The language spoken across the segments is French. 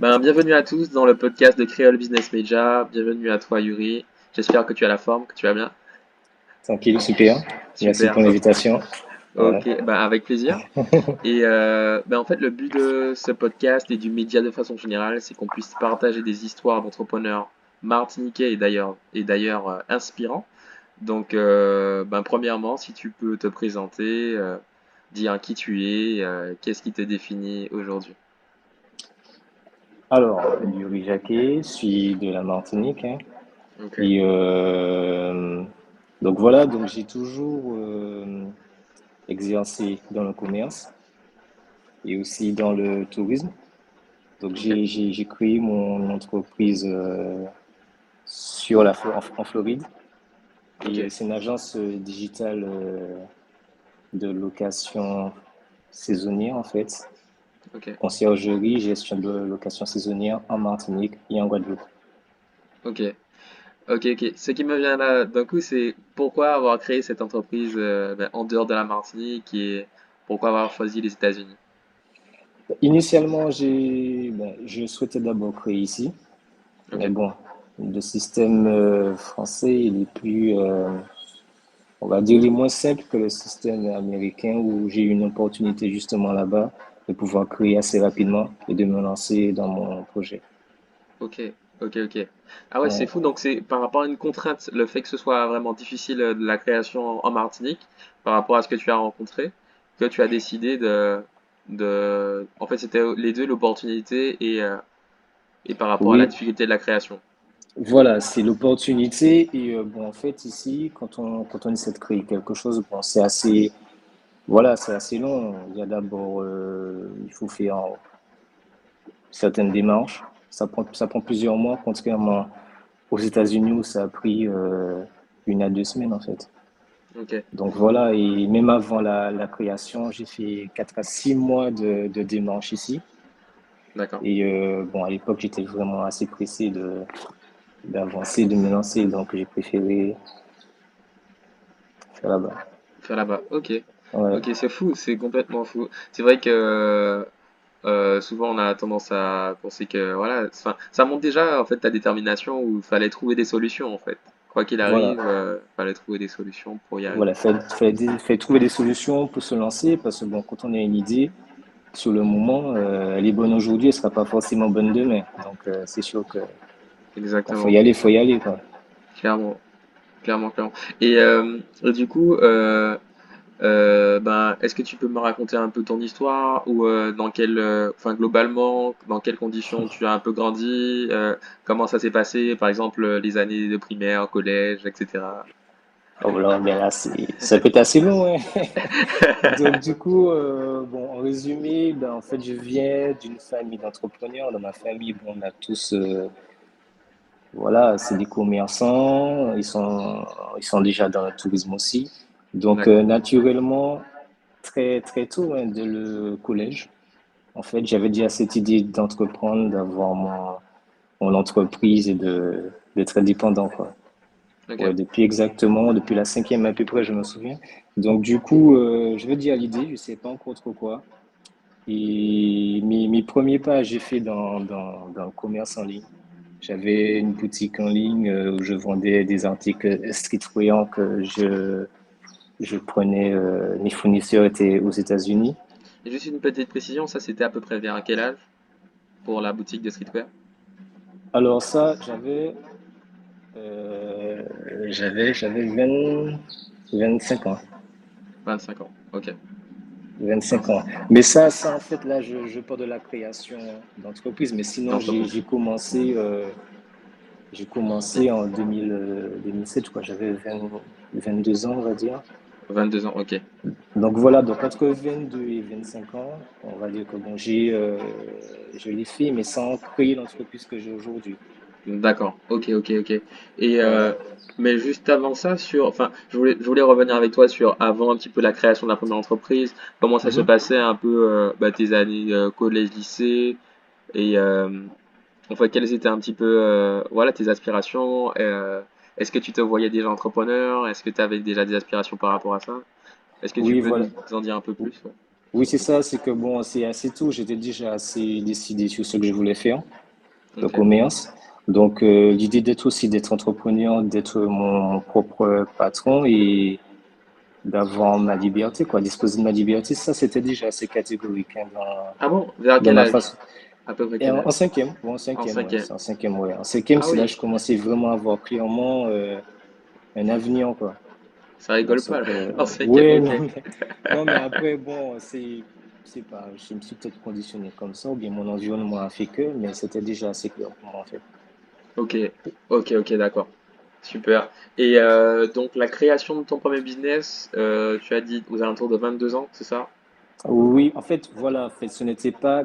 Bienvenue à tous dans le podcast de Creole Business Media. Bienvenue à toi, Yuri. J'espère que tu as la forme, que tu vas bien. Tranquille, super. Merci Super. pour l'invitation. Ouais. Ok, avec plaisir. En fait, le but de ce podcast et du média de façon générale, c'est qu'on puisse partager des histoires d'entrepreneurs martiniquais et d'ailleurs inspirants. Premièrement, si tu peux te présenter, dire qui tu es, qu'est-ce qui te définit aujourd'hui. Alors, Yuri Jacquet, je suis de la Martinique, hein. Ok, Et donc voilà, donc j'ai toujours exercé dans le commerce et aussi dans le tourisme. Donc ok, j'ai créé mon entreprise sur en Floride. Et ok, c'est une agence digitale de location saisonnière en fait. ok. Conciergerie, gestion de location saisonnière en Martinique et en Guadeloupe. Ok, ok. Ce qui me vient là d'un coup, c'est pourquoi avoir créé cette entreprise en dehors de la Martinique et pourquoi avoir choisi les États-Unis. Initialement, je souhaitais d'abord créer ici, Ok, mais bon, le système français, il est plus, on va dire, il est moins simple que le système américain où j'ai eu une opportunité justement là-bas de pouvoir créer assez rapidement et de me lancer dans mon projet. ok, ok. Ah ouais, c'est Ouais. fou. Donc c'est par rapport à une contrainte, le fait que ce soit vraiment difficile de la création en Martinique, par rapport à ce que tu as rencontré, que tu as décidé en fait, c'était les deux, l'opportunité et par rapport à la Oui, difficulté de la création. voilà, c'est l'opportunité. Et bon, en fait, ici, quand on essaie de créer quelque chose, bon, c'est assez, voilà, c'est assez long. Il y a d'abord, il faut faire certaines démarches. Ça prend plusieurs mois, contrairement aux États-Unis où ça a pris 1 à 2 semaines en fait. Ok, Donc voilà, et même avant la création, j'ai fait 4 à 6 mois de démarches ici. d'accord. Et bon, à l'époque, j'étais vraiment assez pressé d'avancer, de me lancer, donc j'ai préféré faire là-bas. Faire là-bas. Ok. Ouais, Ok, c'est fou, c'est complètement fou. C'est vrai que souvent on a tendance à penser que voilà, enfin, ça montre déjà en fait ta détermination où il fallait trouver des solutions en fait. Quoi qu'il voilà. arrive, fallait trouver des solutions pour y Voilà, arriver. fait trouver des solutions pour se lancer parce que bon, quand on a une idée, sur le moment, elle est bonne aujourd'hui, elle sera pas forcément bonne demain. Donc c'est sûr que quand Exactement, faut y aller quoi. clairement, clairement. Et du coup, est-ce que tu peux me raconter un peu ton histoire ou enfin globalement, dans quelles conditions tu as un peu grandi, comment ça s'est passé, par exemple les années de primaire, collège, etc. Oh là, ben là, ça peut être assez long, hein. Donc du coup, bon, en résumé, ben en fait, je viens d'une famille d'entrepreneurs. Dans ma famille, bon, on a tous, voilà, c'est des commerçants. Ils sont déjà dans le tourisme aussi. Donc D'accord. naturellement, très très tôt, hein, dès le collège. En fait, j'avais déjà cette idée d'entreprendre, d'avoir mon entreprise et d'être indépendant, quoi. Ok. Ouais, depuis la cinquième à peu près, je me souviens. Donc, du coup, je veux dire l'idée, je sais pas encore trop quoi. Et mes premiers pas, j'ai fait dans le commerce en ligne. J'avais une boutique en ligne où je vendais des articles streetwear que je prenais, mes fournisseurs étaient aux États-Unis. Et juste une petite précision, ça c'était à peu près vers quel âge pour la boutique de streetwear? Alors ça, j'avais 25 ans. 25 ans. Ok. 25 25 ans. Mais ça en fait, là, je parle de la création d'entreprise. Mais sinon, d'entreprise. j'ai commencé en 2007, je crois. J'avais 22 ans, on va dire. 22 ans, ok. Donc voilà, donc entre 22 et 25 ans, on va dire que bon, je l'ai fait, mais sans créer l'entreprise que j'ai aujourd'hui. D'accord, ok. Et Ouais. mais juste avant ça, enfin, je voulais revenir avec toi sur avant un petit peu la création de la première entreprise, comment ça se Mhm. passait un peu tes années collège, lycée, et enfin quelles étaient un petit peu voilà tes aspirations. Est-ce que tu te voyais déjà entrepreneur? Est-ce que tu avais déjà des aspirations par rapport à ça? Est-ce que tu Oui, peux voilà. nous en dire un peu plus? Ouais. Oui, c'est ça, c'est que bon, c'est assez tôt, j'étais déjà assez décidé sur ce que je voulais faire, le Ok. commerce. Donc, l'idée d'être aussi d'être entrepreneur, d'être mon propre patron et d'avoir ma liberté, quoi, disposer de ma liberté, ça, c'était déjà assez catégorique hein, Ah bon? Vers dans quel ma âge? façon. À peu près Et quel en âge? cinquième, bon, en En cinquième, ouais, cinquième. c'est en cinquième, ouais. En cinquième, Ah c'est là oui, que je commençais vraiment à voir clairement un avenir, quoi. ça Dans rigole ce pas là. que, En cinquième, ouais, ok. non, mais après, bon, c'est pas, je me suis peut-être conditionné comme ça, ou bien mon environnement a fait que, mais c'était déjà assez clair pour moi, en fait. Ok, ok, d'accord. Super. Et donc la création de ton premier business, tu as dit aux alentours de 22 ans, c'est ça? Oui, en fait, voilà, en fait, ce n'était pas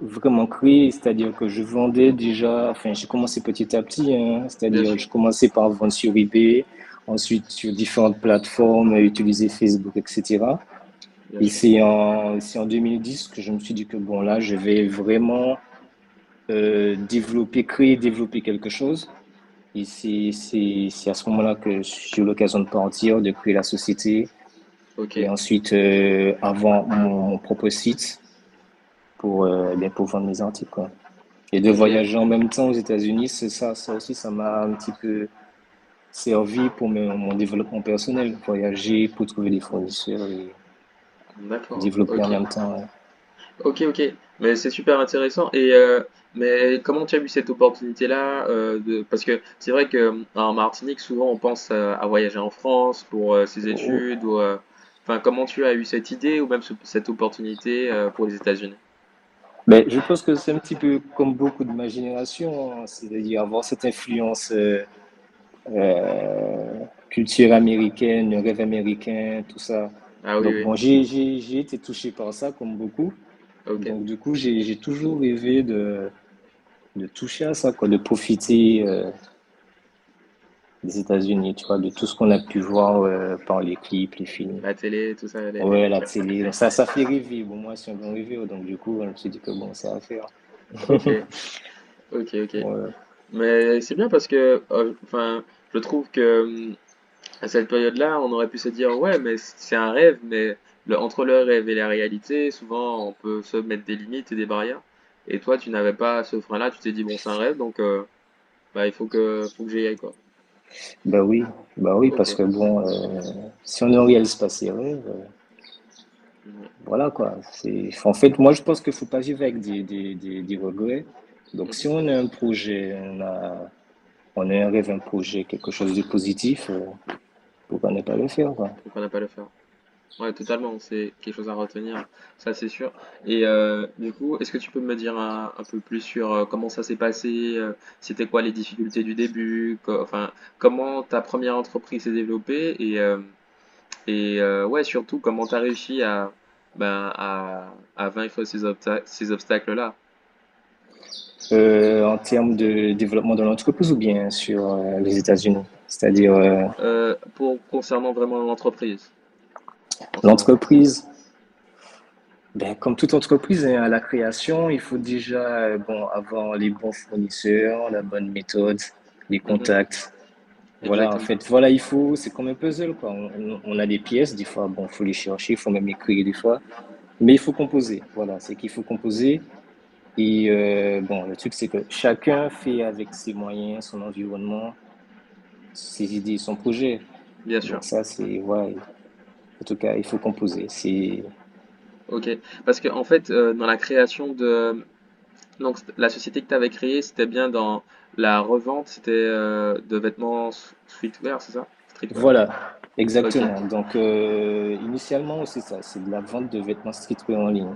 vraiment créé, c'est-à-dire que je vendais déjà, enfin, j'ai commencé petit à petit, hein, Bien c'est-à-dire sûr, je commençais par vendre sur eBay, ensuite sur différentes plateformes, utiliser Facebook, etc. bien Et sûr. c'est en 2010 que je me suis dit que bon, là, je vais vraiment créer, développer quelque chose. Et c'est à ce moment-là que j'ai eu l'occasion de partir, de créer la société Ok, et ensuite avoir mon propre site pour vendre mes articles, quoi. Et de ok, voyager en même temps aux États-Unis, c'est ça, ça aussi, ça m'a un petit peu servi pour mon développement personnel. Voyager pour trouver des fournisseurs et d'accord, développer en ok. même temps, ouais. Ok, mais c'est super intéressant. Et mais comment tu as vu cette opportunité-là parce que c'est vrai que en Martinique, souvent on pense à voyager en France pour ses Oh, études ou enfin comment tu as eu cette idée ou même cette opportunité pour les États-Unis? ben, je pense que c'est un petit peu comme beaucoup de ma génération, hein, c'est-à-dire avoir cette influence culture américaine, le rêve américain, tout ça. Ah oui, Donc oui, bon, j'ai été touché par ça comme beaucoup. ok, Donc du coup, j'ai toujours rêvé de toucher à ça, quoi, de profiter des États-Unis, tu vois, de tout ce qu'on a pu voir par les clips, les films. la télé, tout ça, Ouais, la télé. Donc ça fait rêver. Bon, moi, je suis un grand rêveur, donc du coup, je me suis dit que bon, c'est à faire. ok, ok. Ouais. Mais c'est bien parce que, enfin, je trouve que à cette période-là, on aurait pu se dire, ouais, mais c'est un rêve, mais entre le rêve et la réalité, souvent, on peut se mettre des limites et des barrières. Et toi, tu n'avais pas ce frein-là, tu t'es dit, bon, c'est un rêve, donc bah, faut que j'y aille, quoi. Bah oui, Ok. parce que bon, si on ne réalise pas ses rêves, Ouais. voilà quoi. En fait, moi, je pense qu'il faut pas vivre avec des regrets. Donc, si Mhm. on a un projet, on a un rêve, un projet, quelque chose de positif, pourquoi ne pas le faire, quoi. Pourquoi ne pas le faire? Ouais, totalement, c'est quelque chose à retenir, ça c'est sûr. Et du coup, est-ce que tu peux me dire un peu plus sur comment ça s'est passé, c'était quoi les difficultés du début, enfin, comment ta première entreprise s'est développée et ouais, surtout comment tu as réussi à vaincre ces obstacles-là. En termes de développement de l'entreprise ou bien sur les États-Unis, c'est-à-dire Concernant vraiment l'entreprise en soi. l'entreprise. Ben, comme toute entreprise, hein, à la création, il faut déjà bon, avoir les bons fournisseurs, la bonne méthode, les Mhm, contacts. Voilà, en exactement. fait, voilà, c'est comme un puzzle, quoi. On a des pièces, des fois, bon, faut les chercher, il faut même les créer des fois, mais il faut composer. Voilà, c'est qu'il faut composer. Et bon, le truc, c'est que chacun fait avec ses moyens, son environnement, ses idées, son projet. Bien sûr. Donc ça, c'est, ouais, en tout cas, il faut composer. Ok. Parce que en fait, dans la création de donc la société que tu avais créée, c'était bien dans la revente, c'était de vêtements streetwear, c'est ça? Streetwear. Voilà, Ok, exactement. Donc, initialement, c'est ça, c'est de la vente de vêtements streetwear en ligne.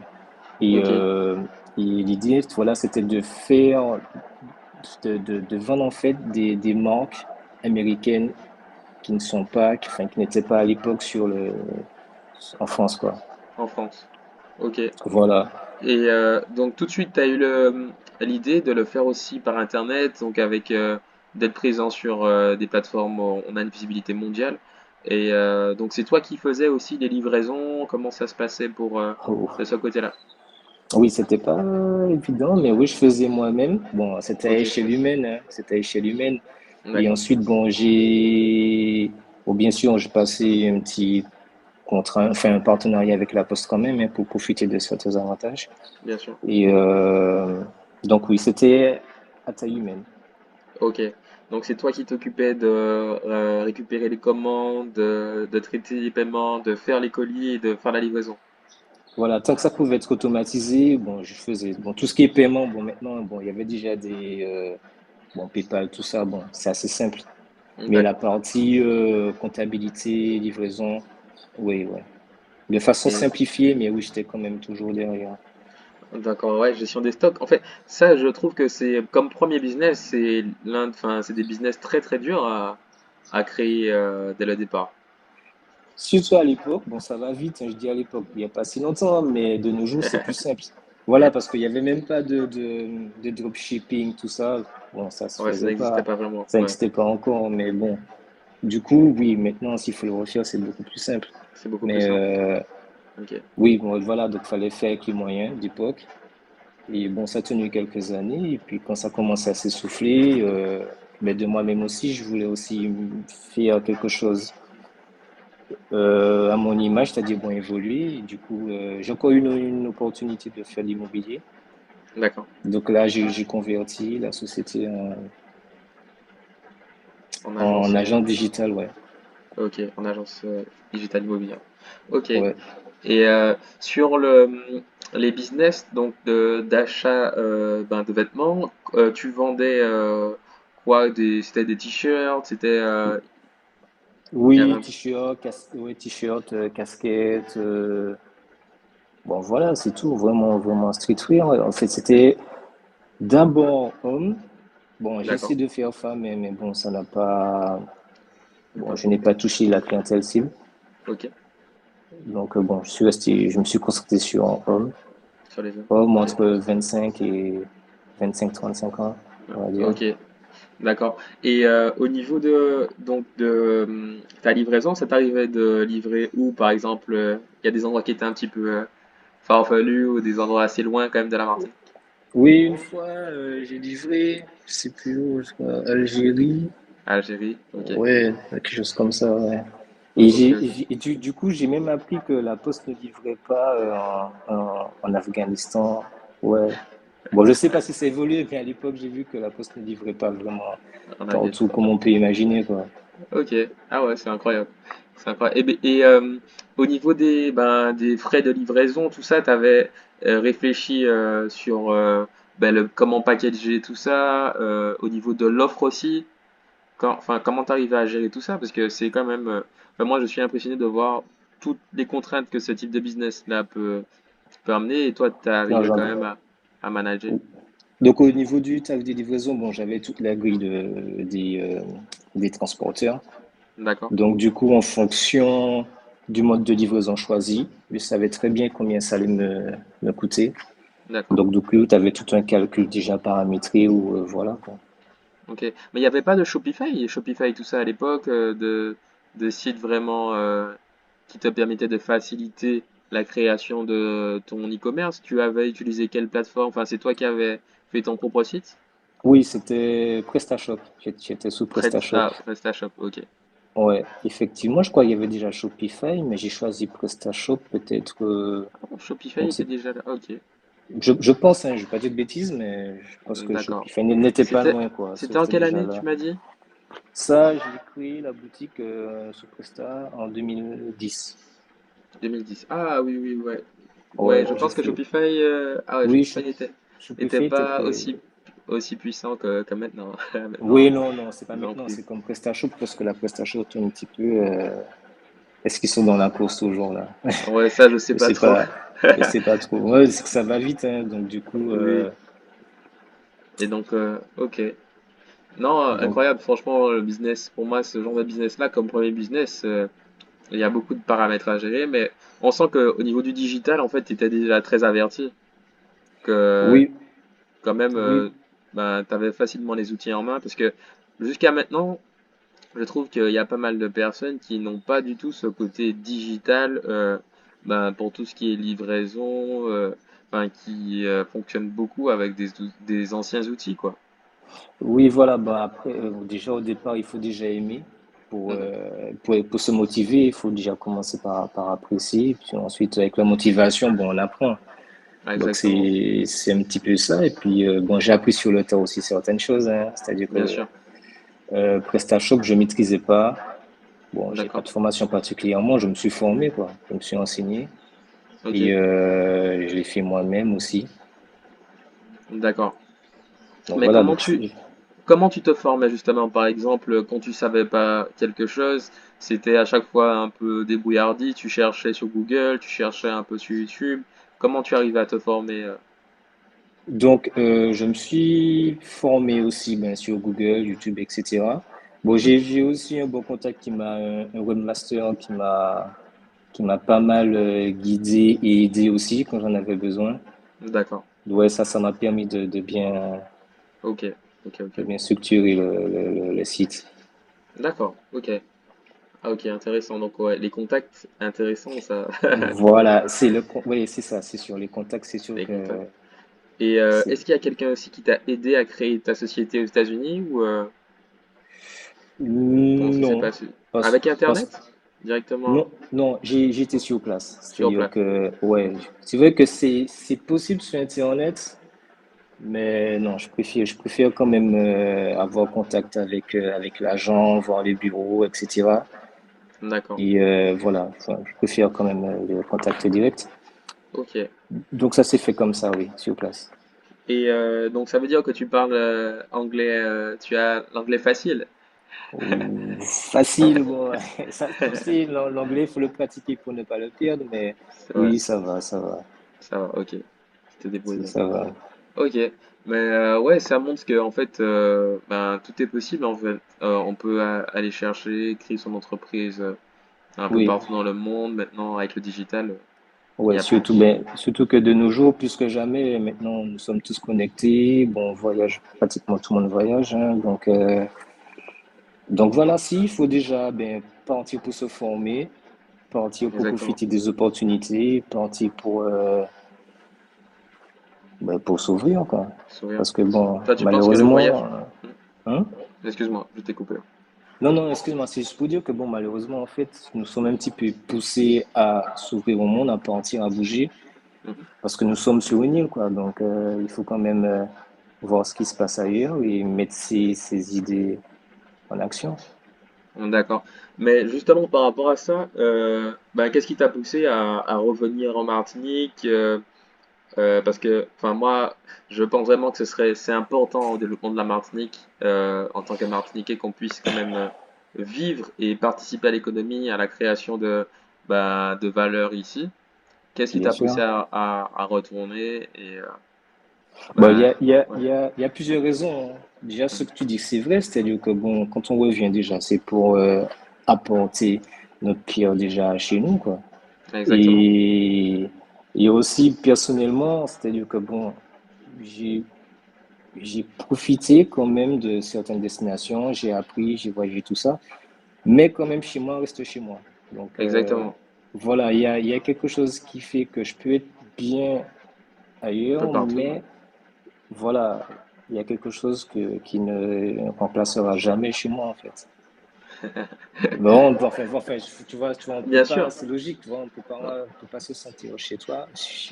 Et, ok, euh, et l'idée, voilà, c'était de vendre en fait des marques américaines qui ne sont pas, enfin, qui n'étaient pas à l'époque en France, quoi. en France. Ok. Et Voilà. donc tout de suite, tu as eu l'idée de le faire aussi par Internet, donc avec d'être présent sur des plateformes où on a une visibilité mondiale. Et donc c'est toi qui faisais aussi les livraisons, comment ça se passait pour de Oh. ce côté-là? Oui, c'était pas évident, mais oui, je faisais moi-même. Bon, c'était à Ok, échelle humaine, hein, c'était à échelle humaine. Et d'accord. ensuite, bon, bien sûr, je passais un petit contrat, enfin un partenariat avec la Poste quand même, hein, pour profiter de certains avantages. bien sûr. Et donc oui, c'était à taille humaine. Ok. Donc c'est toi qui t'occupais de récupérer les commandes, de traiter les paiements, de faire les colis et de faire la livraison. Voilà, tant que ça pouvait être automatisé, bon, je faisais. Bon, tout ce qui est paiement, bon, maintenant, bon, il y avait déjà des, bon, PayPal, tout ça, bon, c'est assez simple. Mais la D'accord. partie comptabilité, livraison, oui, ouais. De façon Et simplifiée, mais oui, j'étais quand même toujours derrière. d'accord, ouais, gestion des stocks. En fait, ça, je trouve que c'est comme premier business, enfin, c'est des business très très durs à créer dès le départ. Surtout à l'époque, bon, ça va vite, hein, je dis à l'époque, il n'y a pas si longtemps, mais de nos jours, c'est plus simple. Voilà, parce qu'il n'y avait même pas de dropshipping, tout ça. Bon, ça se Ouais, ça faisait n'existait pas, pas vraiment. ça Ouais, n'existait pas encore, mais bon. Du coup, oui, maintenant, s'il faut le refaire, c'est beaucoup plus simple. c'est beaucoup plus Mais simple. Ok. oui, bon, voilà, donc fallait faire avec les moyens d'époque. Et bon, ça a tenu quelques années. Et puis quand ça commençait à s'essouffler, mais de moi-même aussi, je voulais aussi faire quelque chose à mon image, c'est-à-dire bon, évoluer. Et du coup, j'ai encore eu une opportunité de faire l'immobilier. D'accord. Donc là, j'ai converti la société En en agence, agent digital, ouais. ok, en agence digitale immobilière. Ok. Ouais. Et sur les business donc d'achat ben, de vêtements, tu vendais quoi? C'était des t-shirts, il y avait Oui, un- t-shirt, ouais, t-shirt, casquette. Bon, voilà, c'est tout. Vraiment, vraiment streetwear. En fait, c'était d'abord homme. Bon, j'ai d'accord, essayé de faire femme, mais bon, ça n'a pas. il n'y a Bon, pas je n'ai fonctionné. pas touché la clientèle cible. Ok, Donc, bon, je me suis concentré sur homme. sur les hommes. Homme Ok, entre 25 et 25-35 ans, on va dire. ok, d'accord. Et au niveau de ta livraison, ça t'arrivait de livrer où, par exemple, il y a des endroits qui étaient un petit peu farfelus ou des endroits assez loin quand même de la Martinique? Oui, une fois, j'ai livré, je sais plus où, je crois, Algérie. Algérie, ok, Ouais, quelque chose comme ça, ouais. Et, ok, ok. du coup, j'ai même appris que la Poste ne livrait pas en Afghanistan. Ouais. Bon, je sais pas si ça évolue, mais à l'époque, j'ai vu que la Poste ne livrait pas vraiment En partout Afghanistan. comme on peut imaginer, quoi. Ok, ah ouais, c'est incroyable. C'est incroyable. Au niveau des frais de livraison, tout ça, t'avais réfléchi sur ben, comment packager tout ça, au niveau de l'offre aussi. Enfin, comment t'arrivais à gérer tout ça? Parce que c'est quand même. Enfin, moi, je suis impressionné de voir toutes les contraintes que ce type de business-là peut amener, et toi, t'arrivais quand Engendre. même à manager. Donc, au niveau du tarif des livraisons, bon, j'avais toute la grille des transporteurs. D'accord, Donc, du coup, en fonction du mode de livraison choisi, je savais très bien combien ça allait me coûter. d'accord. Donc, du coup, tu avais tout un calcul déjà paramétré ou voilà, quoi. Ok. Mais il n'y avait pas de Shopify, Shopify tout ça à l'époque, de sites vraiment qui te permettaient de faciliter la création de ton e-commerce. Tu avais utilisé quelle plateforme? Enfin, c'est toi qui avais fait ton propre site? Oui, c'était PrestaShop. J'étais sous PrestaShop. PrestaShop, ok. Ouais, effectivement, je crois qu'il y avait déjà Shopify, mais j'ai choisi PrestaShop peut-être, Ah, je Shopify ne était sais, déjà là, ok. je pense, hein, je vais pas dire de bêtises, mais je pense que D'accord. Shopify n'était pas C'était, loin, quoi. c'était en C'était quelle déjà année, tu là. m'as dit? Ça, j'ai créé la boutique sous Presta en 2010. 2010. Ah oui, oui, ouais. Ouais, Ouais, je j'ai pense que fait. Shopify, ah ouais, Oui, Shopify était Shopify était pas créé. aussi puissant que maintenant. Oui, Maintenant, non, non, c'est pas ils ont maintenant, pris. c'est comme PrestaShop parce que la PrestaShop est un petit peu. Est-ce qu'ils sont dans la course toujours là? Ouais, ça, je sais Je pas sais trop. pas, je sais pas trop. Ouais, c'est que ça va vite, hein, donc du coup, Oui. Et donc, ok. Non, donc incroyable. Franchement, le business, pour moi, ce genre de business-là, comme premier business, il y a beaucoup de paramètres à gérer, mais on sent qu'au niveau du digital, en fait, tu étais déjà très averti. Que, oui, quand même, oui, ben, tu avais facilement les outils en main, parce que jusqu'à maintenant, je trouve qu'il y a pas mal de personnes qui n'ont pas du tout ce côté digital ben, pour tout ce qui est livraison, enfin, qui fonctionne beaucoup avec des anciens outils, quoi. oui, voilà. Bah après, déjà au départ, il faut déjà aimer. Mhm. Pour se motiver, il faut déjà commencer par apprécier, puis ensuite, avec la motivation, bon, on apprend. Ah, Donc, exactement, c'est un petit peu ça. Et puis, bon, j'ai appris sur le tas aussi certaines choses, hein. C'est-à-dire bien que sûr. PrestaShop, je maîtrisais pas. Bon, j'ai pas D'accord. de formation particulièrement, je me suis formé, quoi. Je me suis enseigné et Ok. je l'ai fait moi-même aussi. D'accord. Donc Mais voilà, comment tu te formais justement? Par exemple, quand tu savais pas quelque chose, c'était à chaque fois un peu débrouillardi, tu cherchais sur Google, tu cherchais un peu sur YouTube. Comment tu arrivais à te former? je me suis formé aussi, bien sûr, Google, YouTube, etc. Bon, Mhm. j'ai aussi un bon contact un webmaster qui m'a pas mal guidé et aidé aussi quand j'en avais besoin. D'accord. Ouais, ça m'a permis Ok. Ok. Ok. de bien structurer le site. D'accord. Ok. Ah, ok. Intéressant. Donc ouais, les contacts intéressants, ça. Voilà, oui, c'est ça, c'est sûr. Les contacts, c'est sûr Les contacts. que Et c'est, est-ce qu'il y a quelqu'un aussi qui t'a aidé à créer ta société aux États-Unis ou comment ça s'est non, passé? parce, Avec parce, Internet? Directement non, j'étais sur place. sur C'est-à-dire place. que, ouais, c'est vrai que c'est possible sur Internet, mais non, je préfère quand même avoir contact avec l'agent, voir les bureaux, etc. D'accord. Et voilà, enfin, je préfère quand même le contact direct. Ok. Donc ça s'est fait comme ça, oui, sur place. Et donc ça veut dire que tu parles anglais, tu as l'anglais facile. Ou facile, bon, ça, tu sais, l'anglais, il faut le pratiquer pour ne pas le perdre, mais C'est vrai, oui, ça va, ça va, ok. Tu te débrouilles bien. ça va. Ok, mais ouais, ça montre que en fait, ben, tout est possible en fait. On peut aller chercher, créer son entreprise un peu Oui, partout dans le monde. Maintenant, avec le digital, il ouais, n'y a plus de... surtout que de nos jours, plus que jamais, maintenant, nous sommes tous connectés. Bon, on voyage, pratiquement tout le monde voyage, hein, donc voilà, si, il faut déjà ben, partir pour se former, partir pour Exactement. profiter des opportunités, partir pour s'ouvrir, quoi. Sourire. Parce que bon, Toi, tu penses que le voyage... malheureusement, hein? Excuse-moi, je t'ai coupé. Non, non, excuse-moi, c'est juste pour dire que bon, malheureusement, en fait, nous sommes un petit peu poussés à s'ouvrir au monde, à partir, à bouger, parce que nous sommes sur une île, quoi. Donc, il faut quand même voir ce qui se passe ailleurs et mettre ses idées en action. D'accord. Mais justement, par rapport à ça, bah, qu'est-ce qui t'a poussé à revenir en Martinique? Parce que, enfin, moi, je pense vraiment que c'est important au développement de la Martinique, en tant que Martiniquais, qu'on puisse quand même vivre et participer à l'économie, à la création bah, de valeur ici. Qu'est-ce qui Bien t'a poussé sûr. à retourner et, Bon, bah, ouais, il y a plusieurs raisons, hein. Déjà, ce que tu dis, c'est vrai, c'est-à-dire que bon, quand on revient déjà, c'est pour apporter notre pierre déjà chez nous, quoi. exactement. Et, et aussi, personnellement, c'est-à-dire que bon, j'ai, j'ai profité quand même de certaines destinations, j'ai appris, j'ai voyagé, tout ça, mais quand même, chez moi, reste chez moi. Donc, Exactement. voilà, il y a quelque chose qui fait que je peux être bien Un peu ailleurs, partout, ouais. mais voilà, il y a quelque chose qui ne remplacera jamais chez moi, en fait. Bon, tu vois, on peut Bien pas, sûr. c'est logique, tu vois, on peut pas se sentir chez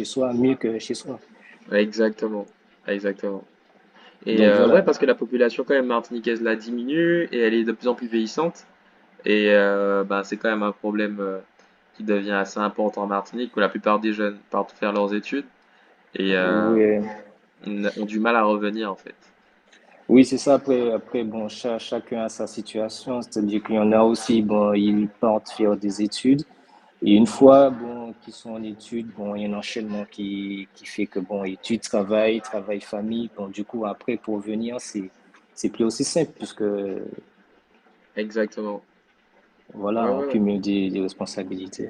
soi mieux que chez soi. Ouais, exactement. Exactement. Et Donc ouais, voilà, parce que la population quand même martiniquaise là diminue et elle est de plus en plus vieillissante. Et bah, c'est quand même un problème qui devient assez important en Martinique, où la plupart des jeunes partent faire leurs études et oui, ont du mal à revenir en fait. oui, c'est ça. Après, bon, chacun a sa situation, c'est-à-dire qu'il y en a aussi, bon, ils partent faire des études. Et une fois, bon, qu'ils sont en études, bon, il y a un enchaînement qui fait que, bon, études, travail, famille. Bon, du coup, après, pour venir, c'est plus aussi simple, puisque, Exactement. Ouais, voilà, on ouais, ouais. cumule des responsabilités.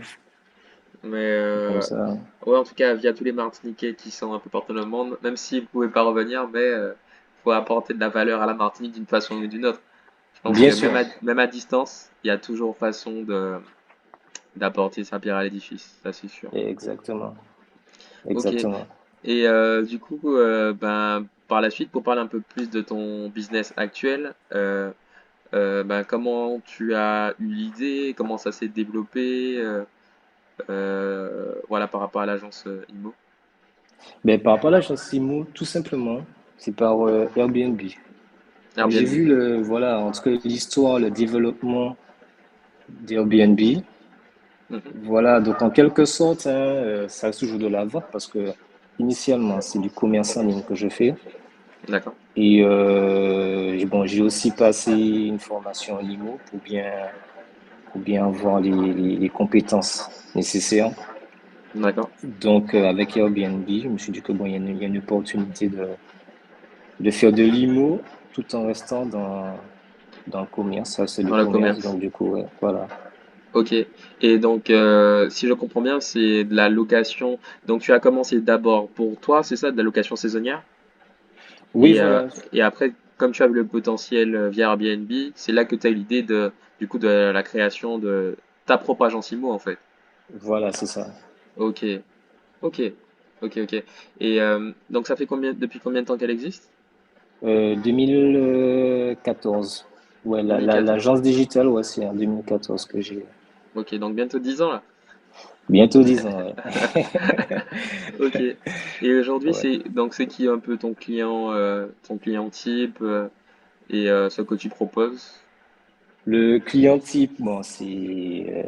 Mais C'est comme ça. ouais, en tout cas, via tous les Martiniquais qui sont un peu partout dans le monde, même si vous pouvez pas revenir, mais faut apporter de la valeur à la Martinique d'une façon ou d'une autre. Je pense Bien que sûr, même à distance, il y a toujours façon d'apporter sa pierre à l'édifice, ça c'est sûr. exactement, Ok. exactement. Et du coup, ben, par la suite, pour parler un peu plus de ton business actuel, bah, comment tu as eu l'idée, comment ça s'est développé, voilà, par rapport à l'agence IMO. Mais par rapport à l'agence Simo, tout simplement, c'est par Airbnb. Quand j'ai Airbnb. vu voilà, entre l'histoire, le développement d'Airbnb, Mhm. voilà, donc en quelque sorte, hein, ça reste toujours de la vente parce que initialement, c'est du commerce en ligne que je fais. D'accord, Et bon, j'ai aussi passé une formation en IMO pour bien avoir les compétences nécessaires. d'accord. Donc, avec Airbnb, je me suis dit que bon, il y a une opportunité de faire de l'IMO tout en restant dans le commerce. Ça, c'est du Dans le commerce. commerce. Donc, du coup, ouais, voilà. Ok. Et donc, si je comprends bien, c'est de la location. Donc, tu as commencé d'abord pour toi, c'est ça, de la location saisonnière? Oui, Et, voilà. et après, comme tu as vu le potentiel via Airbnb, c'est là que tu as eu l'idée du coup, de la création de ta propre agence IMO, en fait. Voilà, c'est ça. Ok, ok, ok. Et donc, ça fait depuis combien de temps qu'elle existe? 2014. Ouais, 2014. l'agence digitale, ouais, c'est en 2014 que j'ai. Ok, donc bientôt 10 ans là. Bientôt 10 ans, ouais. Ok. Et aujourd'hui, Ouais. c'est qui un peu ton client type et ce que tu proposes? Le client type, bon, c'est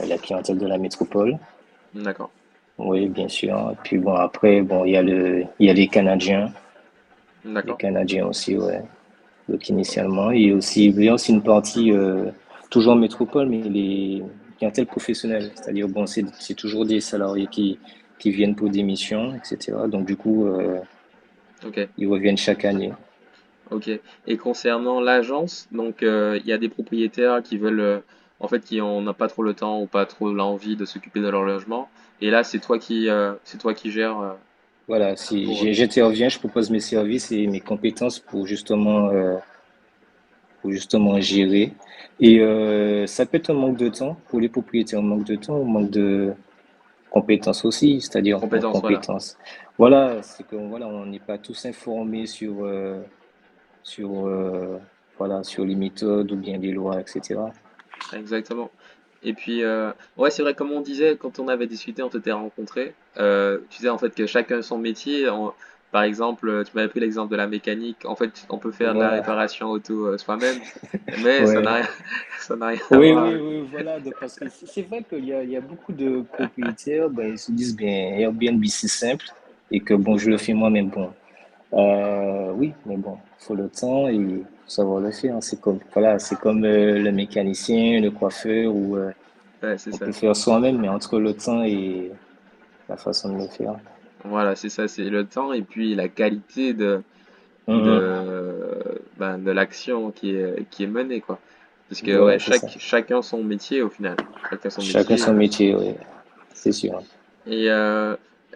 la clientèle de la métropole. D'accord, Oui, bien sûr. Puis bon, après, bon, il y a les d'accord, Canadiens aussi, ouais. Donc initialement, il y a aussi une partie toujours en métropole, mais les clientèle professionnelle, c'est-à-dire bon, c'est toujours des salariés qui viennent pour des missions, etc. Donc du coup, ok, ils reviennent chaque année. ok. Et concernant l'agence, donc il y a des propriétaires qui veulent, en fait, qui n'ont pas trop le temps ou pas trop l'envie de s'occuper de leur logement. Et là, c'est toi qui gères Voilà, si pour eux. j'interviens, je propose mes services et mes compétences pour justement gérer. Et ça peut être un manque de temps pour les propriétaires, un manque de temps, un manque de compétences aussi, c'est-à-dire bon, Compétences, voilà. compétences. Voilà, c'est que voilà, on n'est pas tous informés sur voilà, sur les méthodes ou bien les lois, etc. Exactement. Et puis, ouais, c'est vrai, comme on disait, quand on avait discuté, on s'était rencontrés, tu disais en fait que chacun son métier. Par exemple, tu m'avais pris l'exemple de la mécanique. En fait, on peut faire de la Voilà. réparation auto soi-même, mais ça n'a Ouais. rien, ça n'a rien à Oui, voir oui, avec. oui, voilà. Donc, parce que c'est vrai qu'il y a beaucoup de propriétaires, ben, ils se disent, bien, Airbnb, c'est simple et que bon, je le fais moi-même. Bon, oui, mais bon, il faut le temps et il faut savoir le faire, hein. C'est comme, voilà, c'est comme le mécanicien, le coiffeur, ou Ouais, c'est on ça. peut faire soi-même, mais entre le temps et la façon de le faire. Voilà, c'est ça, c'est le temps et puis la qualité Mhm. de l'action qui est menée, quoi. Parce que, ouais, Voilà, c'est ça. chacun son métier au final. Chacun son Chacun métier. son métier, oui, c'est sûr. Et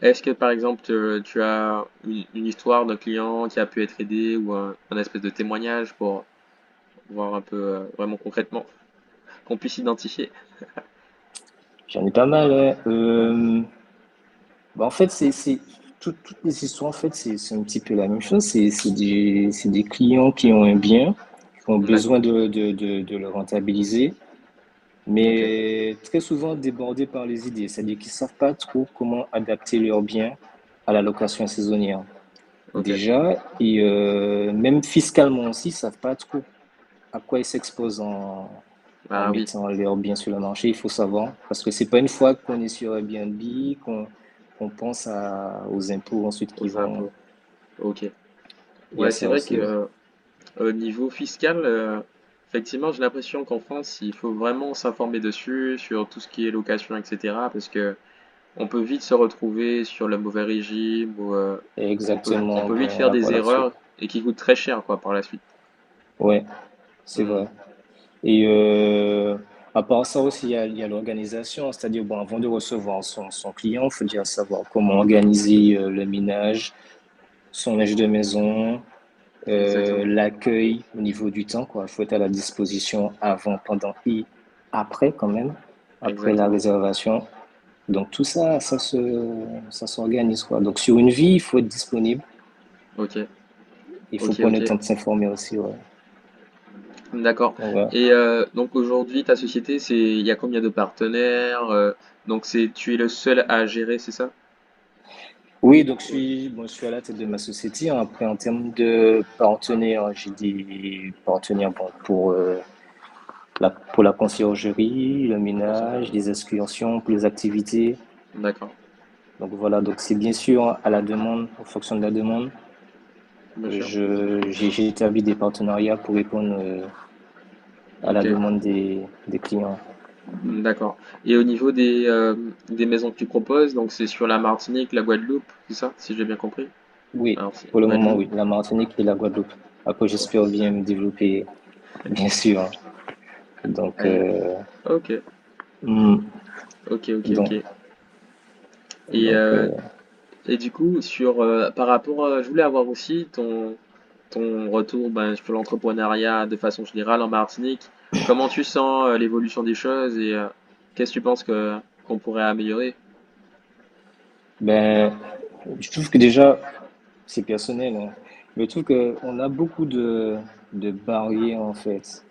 est-ce que par exemple tu as une histoire d'un client qui a pu être aidé ou un espèce de témoignage pour voir un peu vraiment concrètement qu'on puisse identifier? J'en ai pas mal, ouais. Bah, en fait, toutes les histoires, en fait, c'est un petit peu la même chose. C'est des clients qui ont un bien, qui ont D'accord. besoin de le rentabiliser, Ok. mais très souvent débordés par les idées. C'est-à-dire qu'ils savent pas trop comment adapter leur bien à la location saisonnière. Ok. Déjà, et même fiscalement aussi, ils savent pas trop à quoi ils s'exposent en Ah oui, mettant leurs biens sur le marché. Il faut savoir, parce que c'est pas une fois qu'on est sur Airbnb qu'on pense aux impôts ensuite qui aux vont. impôts. Ok. Il y a Ouais, c'est ça vrai que aussi, ouais. au niveau fiscal, effectivement, j'ai l'impression qu'en France, il faut vraiment s'informer dessus, sur tout ce qui est location, etc. Parce que on peut vite se retrouver sur le mauvais régime ou on Exactement. peut vite Bon, faire là, des voilà. erreurs et qui coûtent très cher, quoi, par la suite. Ouais, c'est Hmm. vrai. Et à part ça aussi, il y a l'organisation, c'est-à-dire, bon, avant de recevoir son client, il faut déjà savoir comment organiser le ménage, son linge de maison, Exactement. l'accueil au niveau du temps, quoi. Il faut être à la disposition avant, pendant et après, quand même, après la Exactement. réservation. Donc, tout ça, ça s'organise, quoi. Donc, sur une vie, il faut être disponible. Ok. Il faut Ok, prendre ok. le temps de s'informer aussi, ouais. D'accord. Donc, voilà. Et donc aujourd'hui, ta société, il y a combien de partenaires? Donc tu es le seul à gérer, c'est ça? Oui, donc je suis à la tête de ma société. Après, en termes de partenaires, j'ai des partenaires bon, pour la conciergerie, le ménage, les excursions, pour les activités. D'accord, Donc voilà, donc c'est bien sûr à la demande, en fonction de la demande. bien sûr. J'ai établi des partenariats pour répondre à la Ok, demande des clients. d'accord. Et au niveau des maisons que tu proposes, donc c'est sur la Martinique, la Guadeloupe, c'est ça, si j'ai bien compris? Oui, Alors c'est pour le moment, Guadeloupe. oui, la Martinique et la Guadeloupe. Après, j'espère bien me développer, bien sûr. Donc, Aïe. Ok, hmm, ok, ok, ok. donc, Et, donc, euh, et du coup, par rapport, je voulais avoir aussi ton retour ben, sur l'entrepreneuriat de façon générale en Martinique. Comment tu sens l'évolution des choses et qu'est-ce que tu penses qu'on pourrait améliorer? ben, je trouve que déjà, c'est personnel, hein, mais je trouve qu'on a beaucoup de barrières, en fait.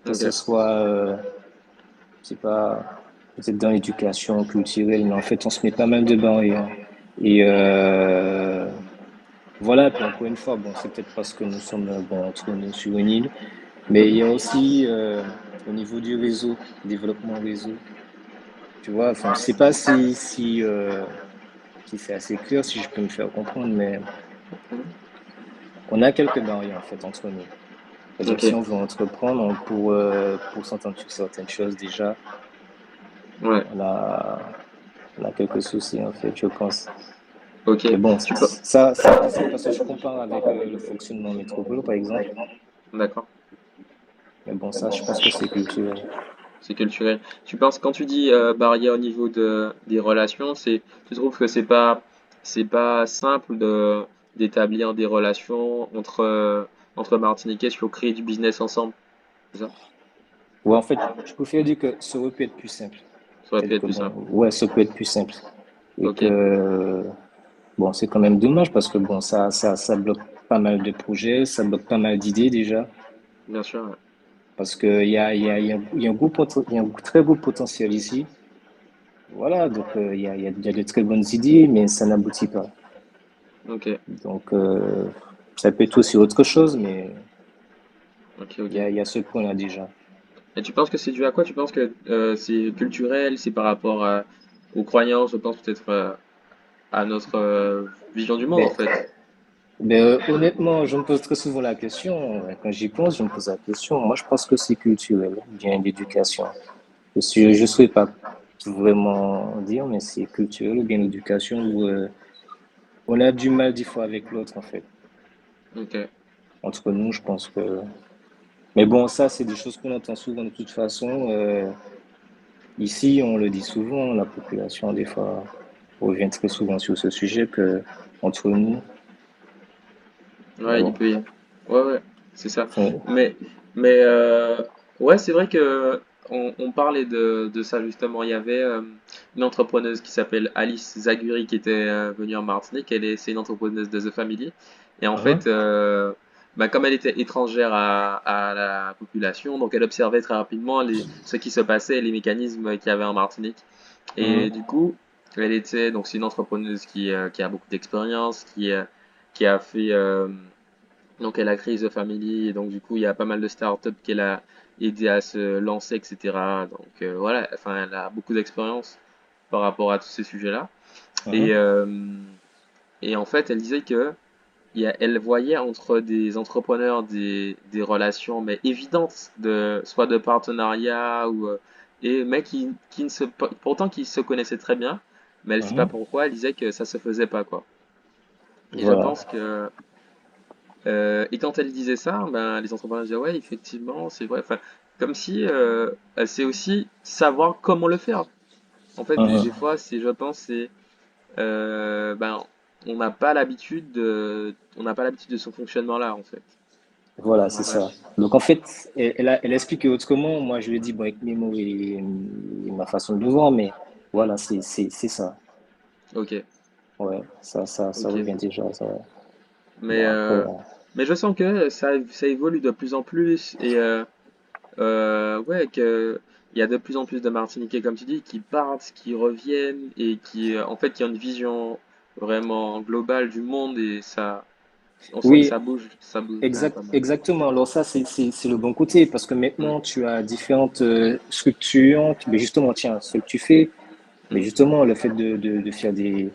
Que ce Ok, soit, c'est pas, peut-être dans l'éducation culturelle, mais en fait, on se met pas mal de barrières. Et voilà, puis encore une fois, bon, c'est peut-être parce que nous sommes bon, entre nous sur une île, mais il y a aussi au niveau du réseau, développement réseau, tu vois, enfin, je sais pas si c'est assez clair, si je peux me faire comprendre, mais on a quelques barrières en fait entre nous. C'est-à-dire que ok, si on veut entreprendre, pour s'entendre sur certaines choses déjà, ouais, on a, on a quelques soucis en fait, je pense. ok. Mais bon, Tu peux... ça c'est parce que je compare avec le fonctionnement en métropole, par exemple. D'accord, Mais bon, ça, je pense que c'est culturel. c'est culturel. Tu penses, quand tu dis barrière au niveau des relations, tu trouves que c'est pas simple d'établir des relations entre Martiniquais pour créer du business ensemble, c'est ça? Ouais, en fait, je préfère dire que ça aurait pu être plus simple. Ça aurait pu C'est-à-dire être que plus bon, simple. ouais, ça peut être plus simple. Et Ok, que, bon, c'est quand même dommage parce que bon, ça bloque pas mal de projets, ça bloque pas mal d'idées déjà. bien sûr, ouais. Parce il y a un il y a un très beau potentiel ici. Voilà, donc il y a de très bonnes idées, mais ça n'aboutit pas. Ok, Donc, ça peut être aussi autre chose, mais ok, ok. il y a ce point-là déjà. Et tu penses que c'est dû à quoi? Tu penses que c'est culturel, c'est par rapport aux croyances, je pense peut-être à notre vision du monde en Ben, fait. honnêtement, je me pose très souvent la question. Quand j'y pense, je me pose la question. Moi, je pense que c'est culturel, bien l'éducation. Je ne saurais pas vraiment dire, mais c'est culturel ou bien l'éducation où on a du mal des fois avec l'autre, en fait. Ok, Entre nous, je pense que. Mais bon, ça, c'est des choses qu'on entend souvent de toute façon. Ici, on le dit souvent, la population, des fois, revient très souvent sur ce sujet que entre nous. Mais ouais, il bon. peut y... Ouais, ouais, c'est ça. Enfin, Mais, mais ouais, c'est vrai que on parlait de ça justement. Il y avait une entrepreneuse qui s'appelle Alice Zaguri qui était venue en Martinique. C'est une entrepreneuse de The Family. Et en fait, hein, bah, comme elle était étrangère à la population, donc elle observait très rapidement ce qui se passait, les mécanismes qu'il y avait en Martinique. Et du hein, coup, donc c'est une entrepreneuse qui a beaucoup d'expérience, qui a fait, donc elle a créé The Family, et donc du coup il y a pas mal de startups qu'elle a aidé à se lancer, etc. Donc voilà, enfin elle a beaucoup d'expérience par rapport à tous ces sujets-là. Et, hein. euh, et en fait, elle disait que elle voyait entre des entrepreneurs des relations mais évidentes soit de partenariat mais qui ne se pourtant qui se connaissaient très bien, mais elle ne sait pas Mhm. pourquoi. Elle disait que ça se faisait pas quoi. Et je Voilà. pense que et quand elle disait ça, ben les entrepreneurs disaient ouais effectivement c'est vrai. Enfin comme si elle sait aussi savoir comment le faire. En fait des Mhm. fois c'est je pense c'est ben on n'a pas l'habitude de ce fonctionnement là en fait. Voilà, c'est Ouais. ça. Donc en fait, elle explique autrement. Moi, je lui ai dit, bon, avec mes mots et ma façon de le voir, mais voilà, c'est ça. Ok, Ouais, ça ok. revient déjà. Ça, ouais. Mais, Bon, après, euh, mais je sens que ça évolue de plus en plus. Et ouais, que il y a de plus en plus de Martiniquais, comme tu dis, qui partent, qui reviennent et qui, en fait, qui ont une vision vraiment globale du monde et ça, on sent que Oui, ça bouge vraiment pas mal. exactement. Alors ça, c'est le bon côté parce que Mm, maintenant, tu as différentes structures. Mais justement, tiens, ce que tu fais, mais mm, justement, le fait de faire des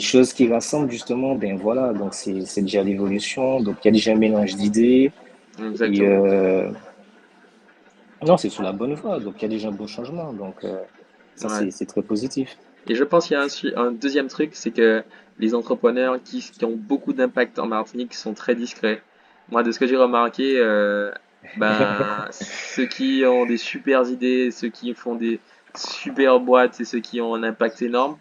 choses qui rassemblent, justement, ben voilà, donc c'est déjà l'évolution. Donc il y a déjà un mélange d'idées. Et exactement. non, c'est sur la bonne voie. Donc il y a déjà un bon changement. Donc ça, Ouais. c'est très positif. Et je pense qu'il y a un deuxième truc, c'est que les entrepreneurs qui ont beaucoup d'impact en Martinique sont très discrets. Moi, de ce que j'ai remarqué, ben, ceux qui ont des super idées, ceux qui font des super boîtes et ceux qui ont un impact énorme,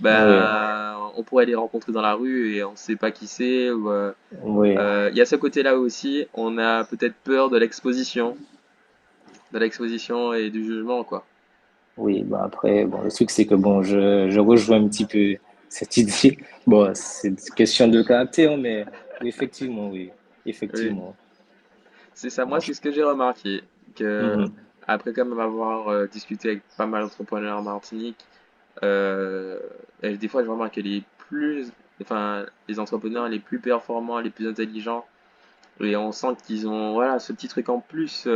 Oui, ben, on pourrait les rencontrer dans la rue et on ne sait pas qui c'est. oui. Il y a ce côté-là aussi, on a peut-être peur de l'exposition et du jugement, quoi. Oui, bah après, bon, le truc, c'est que bon, je rejoins un petit peu cette idée. Bon, c'est une question de caractère, mais oui, effectivement, oui. Oui. Effectivement. C'est ça, moi Bon, c'est ce que j'ai remarqué, que mhm. après quand même avoir discuté avec pas mal d'entrepreneurs en Martinique, et des fois je remarque que enfin les entrepreneurs les plus performants, les plus intelligents, et on sent qu'ils ont voilà ce petit truc en plus,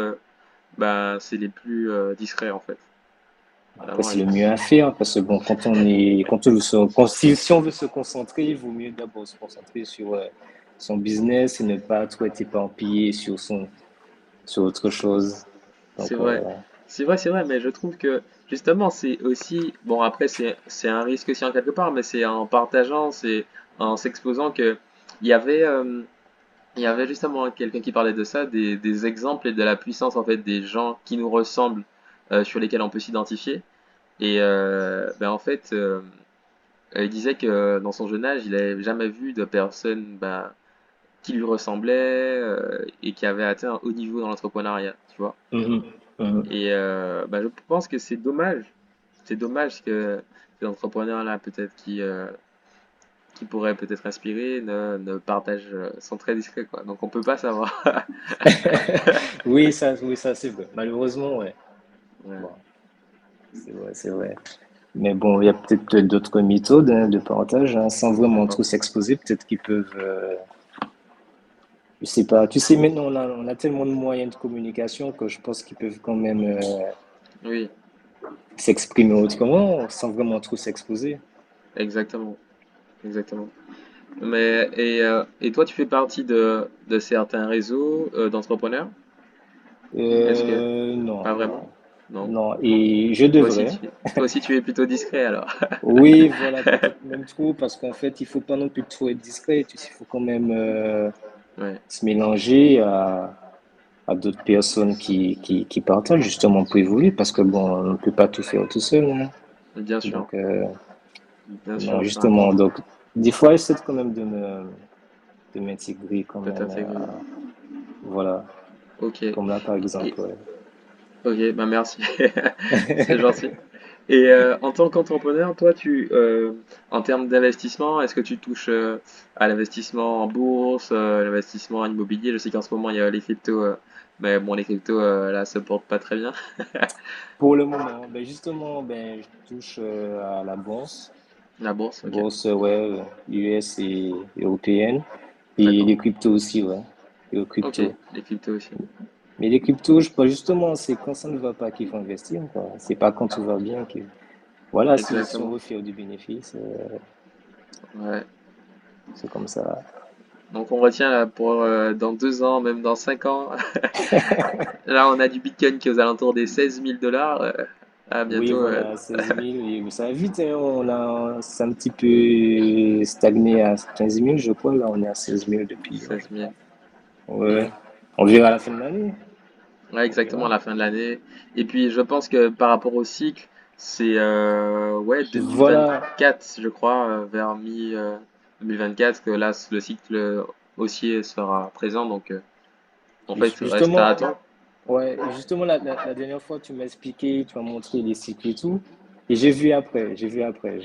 ben c'est les plus discrets en fait, Après, vraiment c'est les le plus. mieux à faire parce que bon, si on veut se concentrer, il vaut mieux d'abord se concentrer sur son business et ne pas trop être éparpillé sur autre chose. C'est Donc, vrai, c'est vrai, mais je trouve que justement c'est aussi bon après c'est un risque aussi en quelque part, mais c'est en partageant, c'est en s'exposant que il y avait il y avait justement quelqu'un qui parlait de ça, des exemples et de la puissance en fait des gens qui nous ressemblent, sur lesquels on peut s'identifier. Et ben en fait, il disait que dans son jeune âge, il n'avait jamais vu de personne ben, qui lui ressemblait et qui avait atteint un haut niveau dans l'entrepreneuriat, tu vois. mhm, mhm. Et ben, je pense que c'est dommage. C'est dommage que ces entrepreneurs-là, peut-être qui pourraient peut-être inspirer, ne partagent, sont très discrets, quoi. Donc on peut pas savoir. Oui, ça, c'est vrai. Malheureusement, ouais. Ouais. Bon, c'est vrai, c'est vrai. Mais bon, il y a peut-être d'autres méthodes hein, de partage, hein, sans vraiment trop s'exposer. Peut-être qu'ils peuvent, je sais pas. Tu sais, maintenant, on a tellement de moyens de communication que je pense qu'ils peuvent quand même Oui, s'exprimer autrement, sans vraiment trop s'exposer. exactement, exactement. Mais et toi, tu fais partie de certains réseaux d'entrepreneurs? Est-ce que Non, pas vraiment? non, Non. non. Et je Toi aussi, devrais. toi aussi, tu es plutôt discret alors. Oui, voilà, peut-être même trop, parce qu'en fait, il faut pas non plus trop être discret. Il faut quand même Ouais, se mélanger à d'autres personnes qui partagent justement pour évoluer, parce que bon, on ne peut pas tout faire tout seul, hein. bien Donc, non, sûr, c'est justement, important donc, des fois, j'essaie quand même de m'intégrer quand de même, t'intégrer. voilà, Ok, comme là, par et, exemple, ouais. ok, bah merci, c'est gentil. Et en tant qu'entrepreneur, toi, en termes d'investissement, est-ce que tu touches à l'investissement en bourse, l'investissement en immobilier? Je sais qu'en ce moment, il y a les cryptos, mais bon, les cryptos, là, se portent pas très bien. Pour le moment, ben justement, ben, je touche à la La bourse, ok. bourse, ouais, US et européenne, et D'accord. les cryptos aussi, ouais, et aux Ok, cryptos. les cryptos aussi. Mais les cryptos, je pense justement, c'est quand ça ne va pas qu'il faut investir, quoi. C'est pas quand tout va bien que, voilà, si on Exactement. veut faire du bénéfice, Ouais. c'est comme ça. Donc on retient là pour dans 2 ans, même dans 5 ans. Là, on a du Bitcoin qui est aux alentours des 16 000 $. À Oui, bientôt. voilà, 16 000, et ça va vite, hein, c'est un petit peu stagné à 15 000, je crois, là, on est à 16 000 depuis, 16 000. ouais. On verra à la fin de l'année, Ouais, on exactement, à verra. la fin de l'année. Et puis, je pense que par rapport au cycle, c'est ouais, Voilà, 2024, je crois, vers mi-2024, que là, le cycle haussier sera présent. Donc, en fait, reste à justement, attendre. ouais, justement, la dernière fois, tu m'as expliqué, tu m'as montré les cycles et tout, et j'ai vu après.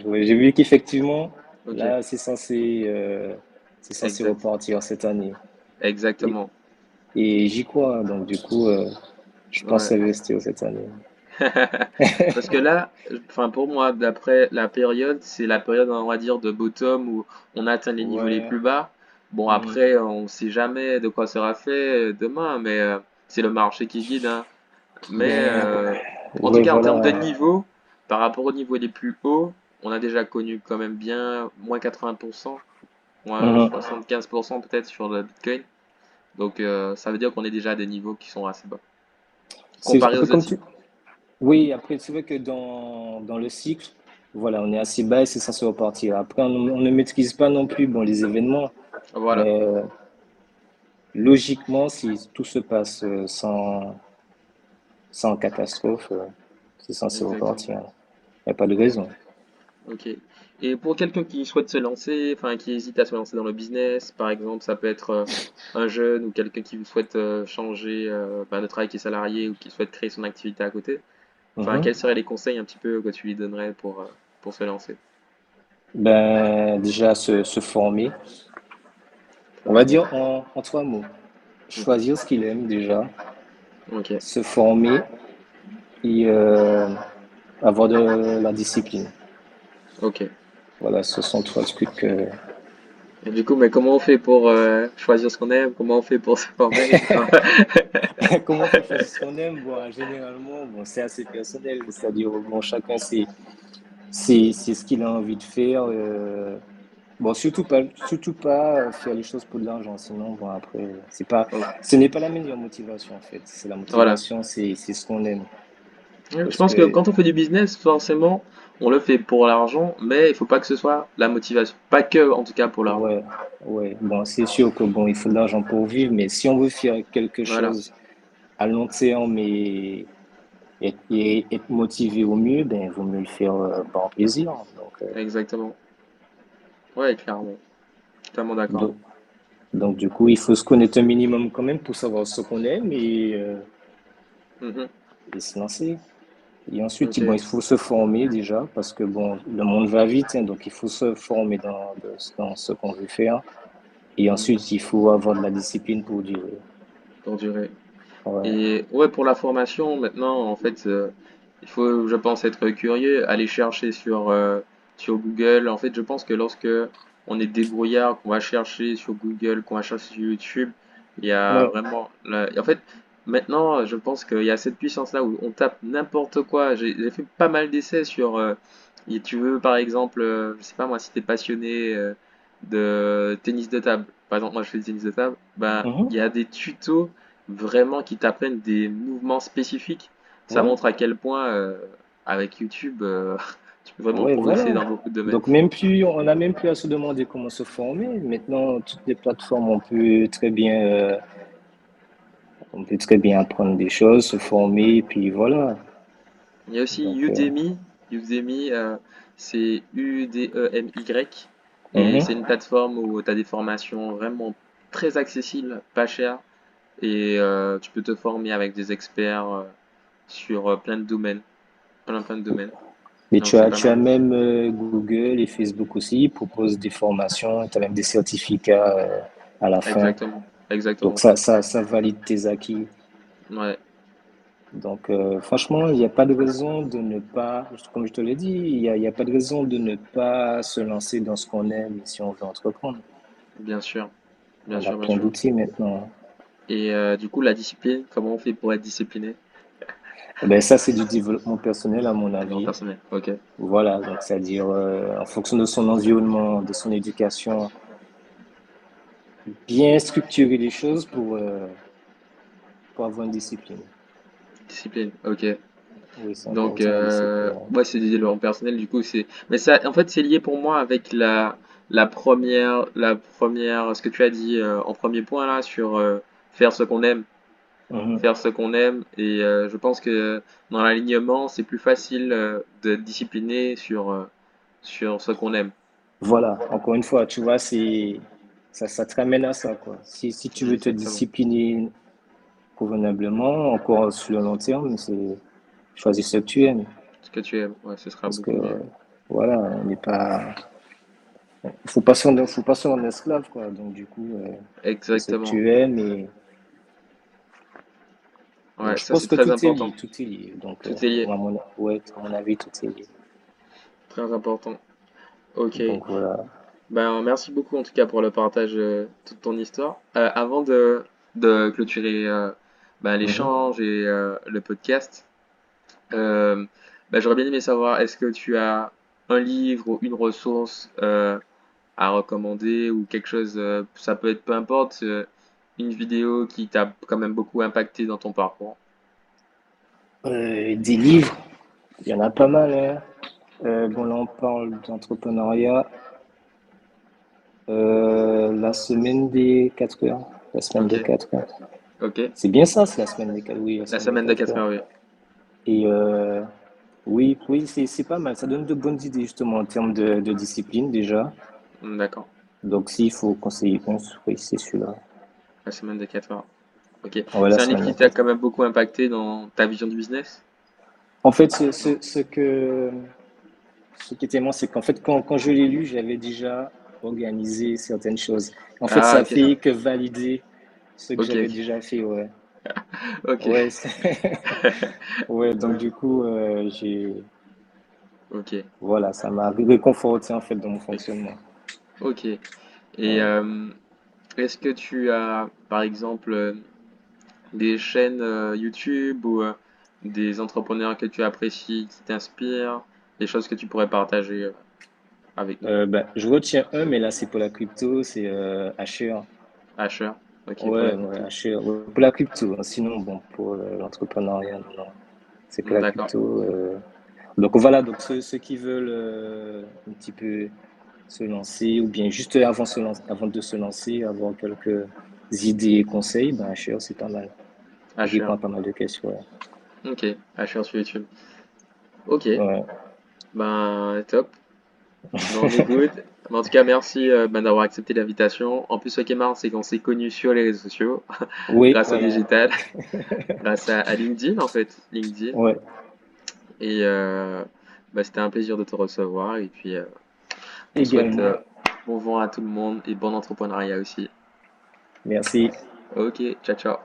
Ouais, j'ai vu qu'effectivement, Ok, là, c'est censé exact, repartir cette année. Et, exactement. et j'y crois. Donc, du coup, je pense Ouais. investir cette année. Parce que là, enfin pour moi, d'après la période, c'est la période, on va dire, de bottom où on atteint les niveaux les Ouais. plus bas. Bon, Mhm. après, on sait jamais de quoi sera fait demain, mais c'est le marché qui guide, hein. Mais Ben, en tout ouais, cas, en termes de voilà. niveau, par rapport aux niveaux les plus hauts, on a déjà connu quand même bien moins 80%, moins Mhm. 75% peut-être sur le Bitcoin. Donc ça veut dire qu'on est déjà à des niveaux qui sont assez bas, C'est comparé un peu aux autres comme sites. tu. Oui, après, c'est vrai que dans le cycle, voilà, on est assez bas et c'est censé repartir. Après, on ne maîtrise pas non plus, bon, les événements, Voilà, mais logiquement, si tout se passe sans catastrophe, c'est censé exactement. repartir. Il n'y a pas de raison. Ok. Et pour quelqu'un qui souhaite se lancer, enfin qui hésite à se lancer dans le business, par exemple, ça peut être un jeune ou quelqu'un qui souhaite changer de travail qui est salarié ou qui souhaite créer son activité à côté. Enfin, Mhm. quels seraient les conseils un petit peu que tu lui donnerais pour se lancer? Ben, déjà, se former. On va Former. dire en trois mots. Mhm. Choisir ce qu'il aime déjà, Ok, se former et avoir de la discipline. ok. Voilà, ce sont trois trucs que... Et du coup, mais comment on fait pour choisir ce qu'on aime? Comment on fait pour se former? Comment on fait choisir ce qu'on aime? Bon, généralement, bon, c'est assez personnel, c'est-à-dire, bon, chacun, c'est ce qu'il a envie de faire. Bon, surtout pas faire les choses pour de l'argent, sinon, bon, après, Oh, ce n'est pas la meilleure motivation, en fait. C'est la voilà. motivation, c'est ce qu'on aime. Je Parce pense que que, quand on fait du business, forcément, on le fait pour l'argent, mais il faut pas que ce soit la motivation. Pas que, en tout cas, pour l'argent. ouais, ouais, bon, c'est sûr que, bon, il faut de l'argent pour vivre, mais si on veut faire quelque Voilà, chose à long terme et être motivé au mieux, ben, il vaut mieux le faire par plaisir. exactement. Ouais, clairement. Totalement d'accord. Donc, donc, du coup, il faut se connaître un minimum quand même pour savoir ce qu'on aime Mhm. et se lancer. Et ensuite, bon, Ok. il faut se former déjà parce que bon, le monde va vite, hein, donc il faut se former dans ce qu'on veut faire. Et Mhm. ensuite, il faut avoir de la discipline pour durer. Pour durer. Ouais, Et ouais, pour la formation, maintenant, en fait, il faut, je pense, être curieux, aller chercher sur Google. En fait, je pense que lorsque on est débrouillard, qu'on va chercher sur Google, qu'on va chercher sur YouTube, il y a ouais. vraiment... En fait, maintenant, je pense qu'il y a cette puissance-là où on tape n'importe quoi. J'ai fait pas mal d'essais sur... et tu veux, par exemple, je sais pas moi, si tu es passionné de tennis de table. Par exemple, moi, je fais du tennis de table. Ben, Mhm. il y a des tutos vraiment qui t'apprennent des mouvements spécifiques. Ça Ouais, montre à quel point, avec YouTube, tu peux vraiment ouais, progresser voilà. dans beaucoup de domaines. Donc même plus, on n'a même plus à se demander comment se former. Maintenant, toutes les plateformes, on peut très bien apprendre des choses, se former, et puis voilà. Il y a aussi Donc, Udemy. Udemy, c'est Udemy. Et mhm. c'est une plateforme où tu as des formations vraiment très accessibles, pas chères. Et tu peux te former avec des experts sur plein de domaines. Plein de domaines. Mais Donc c'est pas tu as mal. même Google et Facebook aussi, ils proposent des formations, tu as même des certificats à la fin. Exactement. Donc Exactement. ça valide tes acquis. Ouais. Donc franchement, il n'y a pas de raison de ne pas, comme je te l'ai dit, il y a pas de raison de ne pas se lancer dans ce qu'on aime si on veut entreprendre. Bien sûr. Bien On a sûr, bien plein sûr. d'outils maintenant. Et du coup, la discipline, comment on fait pour être discipliné? Eh ben, ça, c'est du développement personnel à mon Développement avis. personnel. Ok. Voilà, donc c'est-à-dire en fonction de son environnement, de son éducation, bien structurer les choses pour avoir une discipline. Discipline. Ok. Oui, c'est Donc, important, la discipline. moi, c'est du développement personnel. Du coup, c'est. Mais ça, en fait, c'est lié pour moi avec ce que tu as dit en premier point là sur faire ce qu'on aime, Mhm. faire ce qu'on aime. Et je pense que dans l'alignement, c'est plus facile d'être discipliné sur ce qu'on aime. Voilà, encore une fois, tu vois, ça te ramène à ça, quoi. Si tu veux te Exactement. discipliner convenablement, encore sur le long terme, c'est choisir ce que tu aimes. Ce que tu aimes, ouais, ce sera Parce que, beaucoup mieux. voilà, on n'est pas, faut pas se rendre esclave, quoi. Donc, du coup, fais ce que Exactement. tu aimes Ouais, Je ça pense c'est que très tout est important. lié, tout est lié. Donc, Tout est lié. ouais, à mon avis, tout est lié. Très important. Ok. Donc voilà. Ben, merci beaucoup en tout cas pour le partage de toute ton histoire. Avant de clôturer ben, Mhm. l'échange et le podcast, euh, ben, j'aurais bien aimé savoir, est-ce que tu as un livre ou une ressource à recommander ou quelque chose, ça peut être peu importe, une vidéo qui t'a quand même beaucoup impacté dans ton parcours. Des livres, il y en a pas mal, hein. Bon, là, on parle d'entrepreneuriat. La semaine des 4 heures. La semaine Ok, de 4 heures. ok. C'est bien ça, c'est la semaine des 4 oui, la La semaine des semaine de 4 4 heures. heures, oui. Et oui, oui, c'est pas mal. Ça donne de bonnes idées, justement, en termes de discipline, déjà. D'accord. Donc, s'il faut conseiller un, oui, c'est celui-là. La semaine de 4 heures. Ok. Ouais, la C'est un livre semaine qui des t'a 4 quand heures. même beaucoup impacté dans ta vision du business? En fait, ce qui était moi, c'est qu'en fait, quand je l'ai lu, j'avais déjà organisé certaines choses. En fait, Ah, ça ok. fait que valider ce que Ok, j'avais ok. déjà fait, ouais. Ok. Ouais, ouais, donc Ouais. du coup, Ok. voilà, ça m'a réconforté en fait dans mon fonctionnement. Ok. Et Ouais. est-ce que tu as, par exemple, des chaînes YouTube ou des entrepreneurs que tu apprécies, qui t'inspirent, des choses que tu pourrais partager avec nous? Bah, je retiens un, mais là, c'est pour la crypto, c'est Asher. Asher. Ok, pour la Ouais, ouais, crypto. Asher. Ouais, pour la crypto, hein. Sinon, bon, pour l'entrepreneuriat, non, non. C'est pour la D'accord. crypto. Donc voilà, donc ceux qui veulent un petit peu se lancer, ou bien juste avant de se lancer, avoir quelques idées et conseils, ben Asher, c'est pas mal. Il répond Asher. à pas mal de questions. Ouais. Ok. Asher sur YouTube. Ok. Ouais. Ben, top. Ben, on est good. Mais en tout cas, merci ben, d'avoir accepté l'invitation. En plus, ce qui est marrant, c'est qu'on s'est connus sur les réseaux sociaux, Oui, grâce au voilà. digital, grâce à LinkedIn en fait. LinkedIn. Ouais, Et bah, c'était un plaisir de te recevoir. Et puis, on souhaite également. bon vent à tout le monde et bon entrepreneuriat aussi. Merci. Ok, ciao, ciao.